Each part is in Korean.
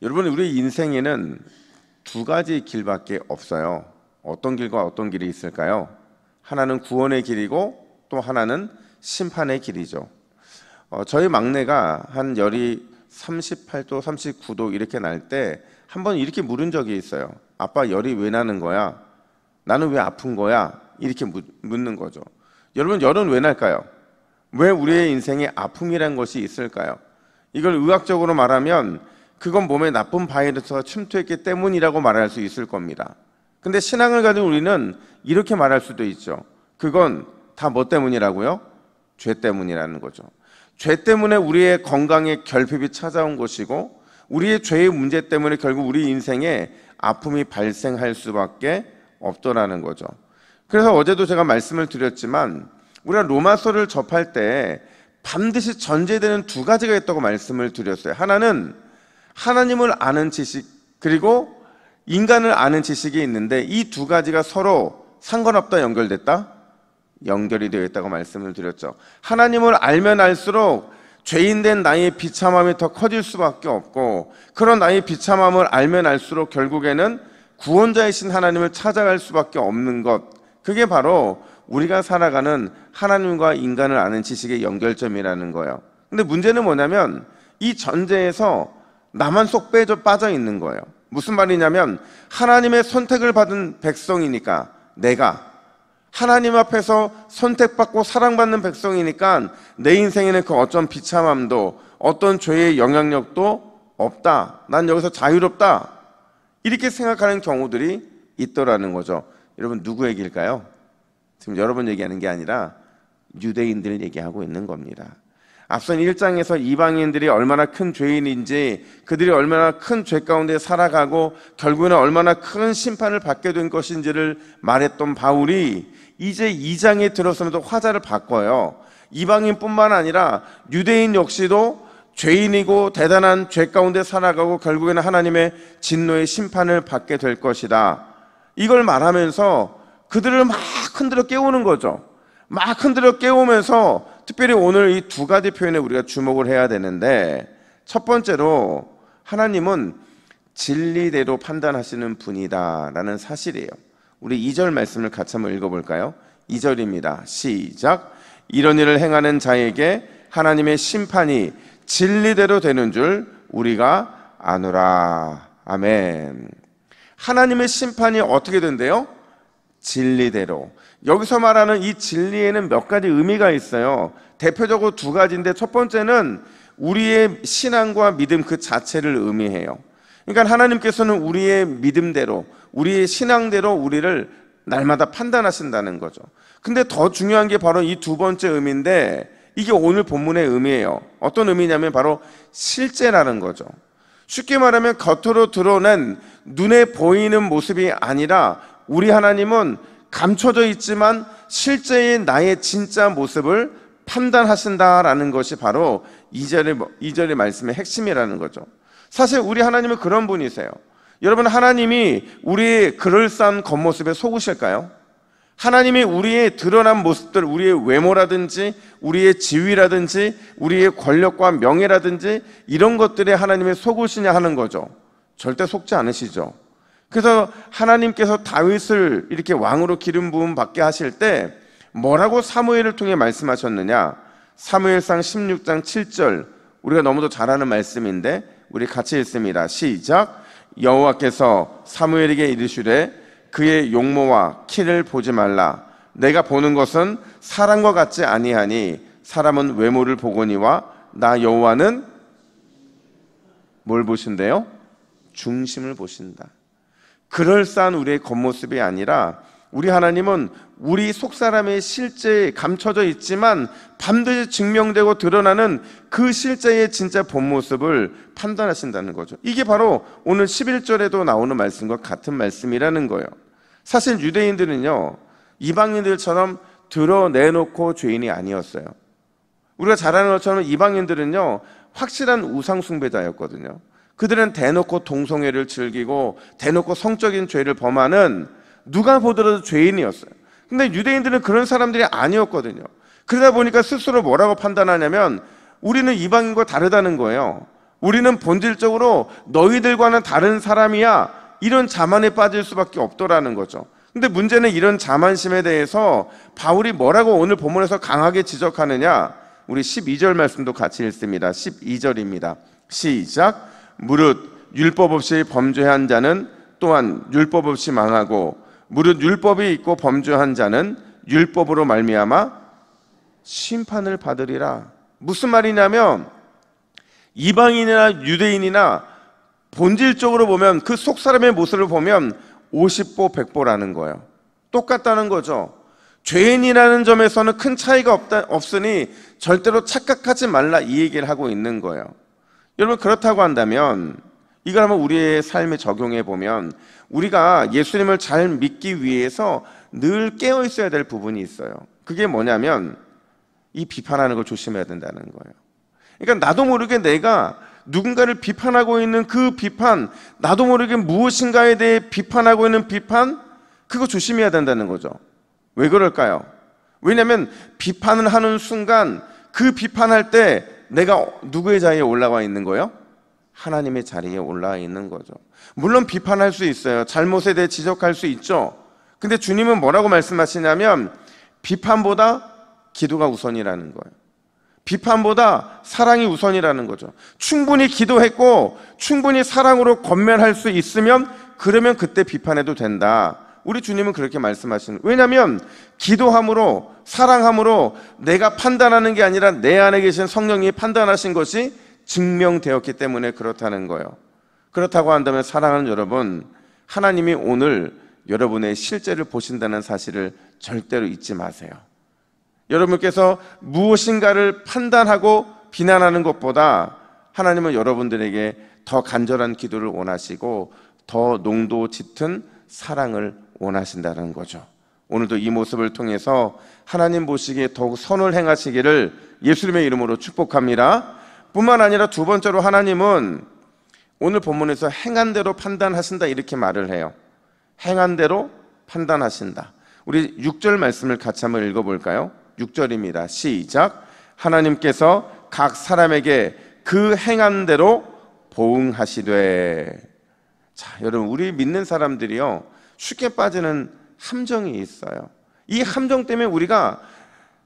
여러분, 우리 인생에는 두 가지 길밖에 없어요. 어떤 길과 어떤 길이 있을까요? 하나는 구원의 길이고 또 하나는 심판의 길이죠. 저희 막내가 한 열이 38도, 39도 이렇게 날 때 한번 이렇게 물은 적이 있어요. 아빠, 열이 왜 나는 거야? 나는 왜 아픈 거야? 이렇게 묻는 거죠. 여러분, 열은 왜 날까요? 왜 우리의 인생에 아픔이란 것이 있을까요? 이걸 의학적으로 말하면 그건 몸에 나쁜 바이러스가 침투했기 때문이라고 말할 수 있을 겁니다. 근데 신앙을 가진 우리는 이렇게 말할 수도 있죠. 그건 다 뭐 때문이라고요? 죄 때문이라는 거죠. 죄 때문에 우리의 건강에 결핍이 찾아온 것이고, 우리의 죄의 문제 때문에 결국 우리 인생에 아픔이 발생할 수밖에 없더라는 거죠. 그래서 어제도 제가 말씀을 드렸지만, 우리가 로마서를 접할 때 반드시 전제되는 두 가지가 있다고 말씀을 드렸어요. 하나는 하나님을 아는 지식, 그리고 인간을 아는 지식이 있는데 이 두 가지가 서로 상관없다, 연결됐다? 연결이 되어 있다고 말씀을 드렸죠. 하나님을 알면 알수록 죄인된 나의 비참함이 더 커질 수밖에 없고, 그런 나의 비참함을 알면 알수록 결국에는 구원자이신 하나님을 찾아갈 수밖에 없는 것, 그게 바로 우리가 살아가는 하나님과 인간을 아는 지식의 연결점이라는 거예요. 근데 문제는 뭐냐면 이 전제에서 나만 쏙 빠져 있는 거예요. 무슨 말이냐면, 하나님의 선택을 받은 백성이니까, 내가 하나님 앞에서 선택받고 사랑받는 백성이니까 내 인생에는 그 어떤 비참함도 어떤 죄의 영향력도 없다, 난 여기서 자유롭다, 이렇게 생각하는 경우들이 있더라는 거죠. 여러분, 누구 얘기일까요? 지금 여러분 얘기하는 게 아니라 유대인들 얘기하고 있는 겁니다. 앞선 1장에서 이방인들이 얼마나 큰 죄인인지, 그들이 얼마나 큰 죄 가운데 살아가고 결국에는 얼마나 큰 심판을 받게 된 것인지를 말했던 바울이 이제 2장에 들어서면서 화자를 바꿔요. 이방인뿐만 아니라 유대인 역시도 죄인이고 대단한 죄 가운데 살아가고 결국에는 하나님의 진노의 심판을 받게 될 것이다, 이걸 말하면서 그들을 막 흔들어 깨우는 거죠. 막 흔들어 깨우면서 특별히 오늘 이 두 가지 표현에 우리가 주목을 해야 되는데, 첫 번째로 하나님은 진리대로 판단하시는 분이다라는 사실이에요. 우리 2절 말씀을 같이 한번 읽어볼까요? 2절입니다. 시작. 이런 일을 행하는 자에게 하나님의 심판이 진리대로 되는 줄 우리가 아노라. 아멘. 하나님의 심판이 어떻게 된대요? 진리대로. 여기서 말하는 이 진리에는 몇 가지 의미가 있어요. 대표적으로 두 가지인데, 첫 번째는 우리의 신앙과 믿음 그 자체를 의미해요. 그러니까 하나님께서는 우리의 믿음대로, 우리의 신앙대로 우리를 날마다 판단하신다는 거죠. 근데 더 중요한 게 바로 이 두 번째 의미인데, 이게 오늘 본문의 의미예요. 어떤 의미냐면 바로 실제라는 거죠. 쉽게 말하면 겉으로 드러낸 눈에 보이는 모습이 아니라 우리 하나님은 감춰져 있지만 실제의 나의 진짜 모습을 판단하신다라는 것이 바로 2절의 말씀의 핵심이라는 거죠. 사실 우리 하나님은 그런 분이세요. 여러분, 하나님이 우리의 그럴싸한 겉모습에 속으실까요? 하나님이 우리의 드러난 모습들, 우리의 외모라든지 우리의 지위라든지 우리의 권력과 명예라든지 이런 것들에 하나님이 속으시냐 하는 거죠. 절대 속지 않으시죠. 그래서 하나님께서 다윗을 이렇게 왕으로 기름 부음 받게 하실 때 뭐라고 사무엘을 통해 말씀하셨느냐? 사무엘상 16장 7절, 우리가 너무도 잘 아는 말씀인데 우리 같이 읽습니다. 시작. 여호와께서 사무엘에게 이르시되 그의 용모와 키를 보지 말라. 내가 보는 것은 사람과 같지 아니하니 사람은 외모를 보거니와 나 여호와는 뭘 보신대요? 중심을 보신다. 그럴싸한 우리의 겉모습이 아니라 우리 하나님은 우리 속사람의 실제에 감춰져 있지만 반드시 증명되고 드러나는 그 실제의 진짜 본 모습을 판단하신다는 거죠. 이게 바로 오늘 11절에도 나오는 말씀과 같은 말씀이라는 거예요. 사실 유대인들은요, 이방인들처럼 드러내놓고 죄인이 아니었어요. 우리가 잘 아는 것처럼 이방인들은요, 확실한 우상 숭배자였거든요. 그들은 대놓고 동성애를 즐기고 대놓고 성적인 죄를 범하는, 누가 보더라도 죄인이었어요. 근데 유대인들은 그런 사람들이 아니었거든요. 그러다 보니까 스스로 뭐라고 판단하냐면 우리는 이방인과 다르다는 거예요. 우리는 본질적으로 너희들과는 다른 사람이야, 이런 자만에 빠질 수밖에 없더라는 거죠. 근데 문제는 이런 자만심에 대해서 바울이 뭐라고 오늘 본문에서 강하게 지적하느냐, 우리 12절 말씀도 같이 읽습니다. 12절입니다. 시작. 무릇 율법 없이 범죄한 자는 또한 율법 없이 망하고, 무릇 율법이 있고 범죄한 자는 율법으로 말미암아 심판을 받으리라. 무슨 말이냐면, 이방인이나 유대인이나 본질적으로 보면, 그 속 사람의 모습을 보면 50보 100보라는 거예요. 똑같다는 거죠. 죄인이라는 점에서는 큰 차이가 없으니 절대로 착각하지 말라, 이 얘기를 하고 있는 거예요. 여러분, 그렇다고 한다면 이걸 한번 우리의 삶에 적용해 보면, 우리가 예수님을 잘 믿기 위해서 늘 깨어 있어야 될 부분이 있어요. 그게 뭐냐면, 이 비판하는 걸 조심해야 된다는 거예요. 그러니까 나도 모르게 내가 누군가를 비판하고 있는 그 비판, 나도 모르게 무엇인가에 대해 비판하고 있는 비판, 그거 조심해야 된다는 거죠. 왜 그럴까요? 왜냐하면 비판을 하는 순간, 그 비판할 때 내가 누구의 자리에 올라와 있는 거예요? 하나님의 자리에 올라와 있는 거죠. 물론 비판할 수 있어요. 잘못에 대해 지적할 수 있죠. 근데 주님은 뭐라고 말씀하시냐면, 비판보다 기도가 우선이라는 거예요. 비판보다 사랑이 우선이라는 거죠. 충분히 기도했고 충분히 사랑으로 권면할 수 있으면, 그러면 그때 비판해도 된다. 우리 주님은 그렇게 말씀하시는 거예요. 왜냐하면 기도함으로, 사랑함으로 내가 판단하는 게 아니라 내 안에 계신 성령이 판단하신 것이 증명되었기 때문에 그렇다는 거예요. 그렇다고 한다면 사랑하는 여러분, 하나님이 오늘 여러분의 실제를 보신다는 사실을 절대로 잊지 마세요. 여러분께서 무엇인가를 판단하고 비난하는 것보다 하나님은 여러분들에게 더 간절한 기도를 원하시고 더 농도 짙은 사랑을 원하신다는 거죠. 오늘도 이 모습을 통해서 하나님 보시기에 더욱 선을 행하시기를 예수님의 이름으로 축복합니다. 뿐만 아니라 두 번째로, 하나님은 오늘 본문에서 행한 대로 판단하신다, 이렇게 말을 해요. 행한 대로 판단하신다. 우리 6절 말씀을 같이 한번 읽어볼까요? 6절입니다. 시작. 하나님께서 각 사람에게 그 행한 대로 보응하시되. 자, 여러분, 우리 믿는 사람들이요, 쉽게 빠지는 함정이 있어요. 이 함정 때문에 우리가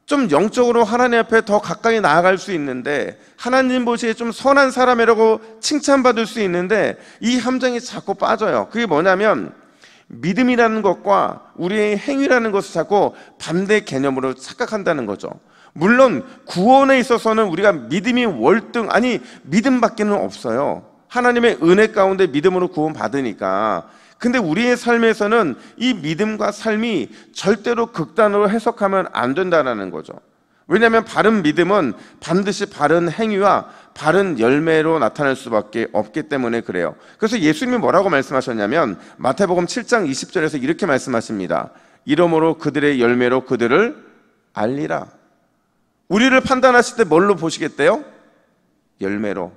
좀 영적으로 하나님 앞에 더 가까이 나아갈 수 있는데, 하나님 보시기에 좀 선한 사람이라고 칭찬받을 수 있는데, 이 함정이 자꾸 빠져요. 그게 뭐냐면, 믿음이라는 것과 우리의 행위라는 것을 자꾸 반대 개념으로 착각한다는 거죠. 물론 구원에 있어서는 우리가 믿음이 월등, 아니 믿음밖에는 없어요. 하나님의 은혜 가운데 믿음으로 구원받으니까. 근데 우리의 삶에서는 이 믿음과 삶이 절대로 극단으로 해석하면 안 된다는 거죠. 왜냐하면 바른 믿음은 반드시 바른 행위와 바른 열매로 나타날 수밖에 없기 때문에 그래요. 그래서 예수님이 뭐라고 말씀하셨냐면, 마태복음 7장 20절에서 이렇게 말씀하십니다. 이러므로 그들의 열매로 그들을 알리라. 우리를 판단하실 때 뭘로 보시겠대요? 열매로.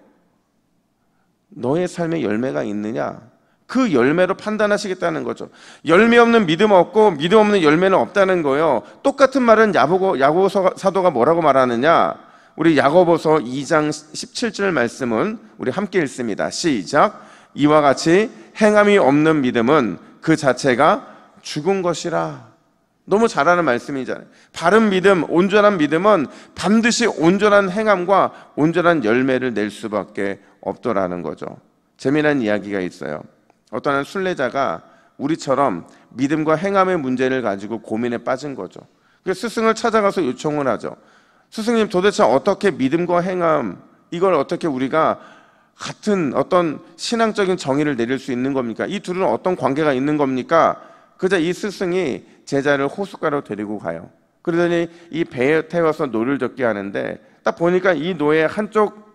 너의 삶에 열매가 있느냐? 그 열매로 판단하시겠다는 거죠. 열매 없는 믿음 없고 믿음 없는 열매는 없다는 거예요. 똑같은 말은 야고보 사도가 뭐라고 말하느냐? 우리 야고보서 2장 17절 말씀은 우리 함께 읽습니다. 시작. 이와 같이 행함이 없는 믿음은 그 자체가 죽은 것이라. 너무 잘하는 말씀이잖아요. 바른 믿음, 온전한 믿음은 반드시 온전한 행함과 온전한 열매를 낼 수밖에 없더라는 거죠. 재미난 이야기가 있어요. 어떤 한 순례자가 우리처럼 믿음과 행함의 문제를 가지고 고민에 빠진 거죠. 그래서 스승을 찾아가서 요청을 하죠. 스승님, 도대체 어떻게 믿음과 행함, 이걸 어떻게 우리가 같은 어떤 신앙적인 정의를 내릴 수 있는 겁니까? 이 둘은 어떤 관계가 있는 겁니까? 그러자 이 스승이 제자를 호숫가로 데리고 가요. 그러더니 이 배에 태워서 노를 젓게 하는데, 딱 보니까 이 노예 한쪽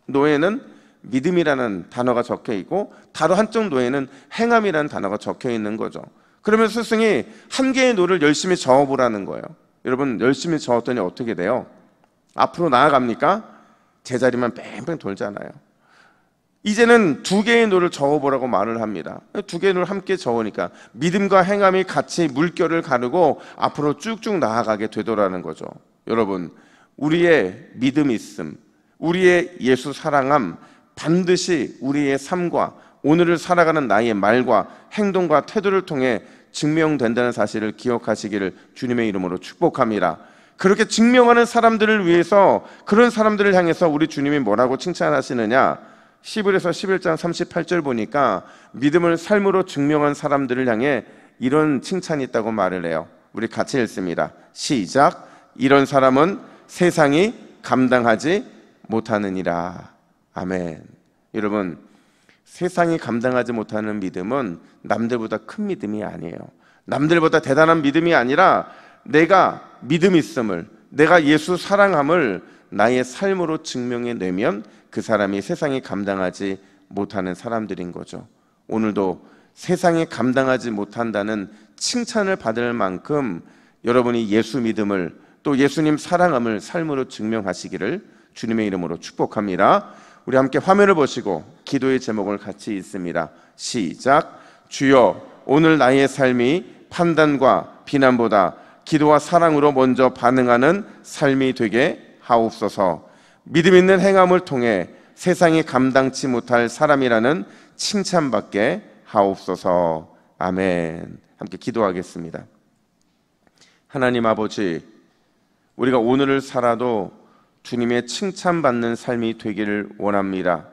노예는 믿음이라는 단어가 적혀 있고 다른 한쪽 노예는 행함이라는 단어가 적혀 있는 거죠. 그러면 스승이 한 개의 노를 열심히 저어보라는 거예요. 여러분, 열심히 저었더니 어떻게 돼요? 앞으로 나아갑니까? 제자리만 뺑뺑 돌잖아요. 이제는 두 개의 노를 저어보라고 말을 합니다. 두 개의 노를 함께 저으니까 믿음과 행함이 같이 물결을 가르고 앞으로 쭉쭉 나아가게 되더라는 거죠. 여러분, 우리의 믿음 있음, 우리의 예수 사랑함, 반드시 우리의 삶과 오늘을 살아가는 나의 말과 행동과 태도를 통해 증명된다는 사실을 기억하시기를 주님의 이름으로 축복합니다. 그렇게 증명하는 사람들을 위해서, 그런 사람들을 향해서 우리 주님이 뭐라고 칭찬하시느냐? 히브리서 11장 38절 보니까 믿음을 삶으로 증명한 사람들을 향해 이런 칭찬이 있다고 말을 해요. 우리 같이 읽습니다. 시작. 이런 사람은 세상이 감당하지 못하느니라. 아멘. 여러분, 세상이 감당하지 못하는 믿음은 남들보다 큰 믿음이 아니에요. 남들보다 대단한 믿음이 아니라 내가 믿음 있음을, 내가 예수 사랑함을 나의 삶으로 증명해내면 그 사람이 세상이 감당하지 못하는 사람들인 거죠. 오늘도 세상이 감당하지 못한다는 칭찬을 받을 만큼 여러분이 예수 믿음을, 또 예수님 사랑함을 삶으로 증명하시기를 주님의 이름으로 축복합니다. 우리 함께 화면을 보시고 기도의 제목을 같이 읽습니다. 시작. 주여, 오늘 나의 삶이 판단과 비난보다 기도와 사랑으로 먼저 반응하는 삶이 되게 하옵소서. 믿음 있는 행함을 통해 세상이 감당치 못할 사람이라는 칭찬받게 하옵소서. 아멘. 함께 기도하겠습니다. 하나님 아버지, 우리가 오늘을 살아도 주님의 칭찬받는 삶이 되기를 원합니다.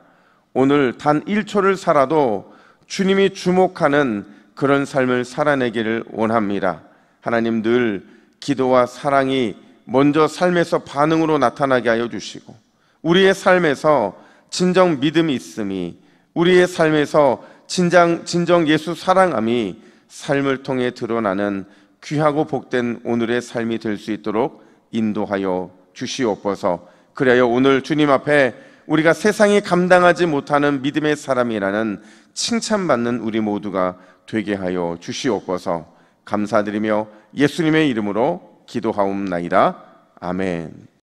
오늘 단 1초를 살아도 주님이 주목하는 그런 삶을 살아내기를 원합니다. 하나님, 늘 기도와 사랑이 먼저 삶에서 반응으로 나타나게 하여 주시고, 우리의 삶에서 진정 믿음이 있음이, 우리의 삶에서 진정 예수 사랑함이 삶을 통해 드러나는 귀하고 복된 오늘의 삶이 될 수 있도록 인도하여 주시옵소서. 그래야 오늘 주님 앞에 우리가 세상이 감당하지 못하는 믿음의 사람이라는 칭찬받는 우리 모두가 되게 하여 주시옵소서. 감사드리며 예수님의 이름으로 기도하옵나이다. 아멘.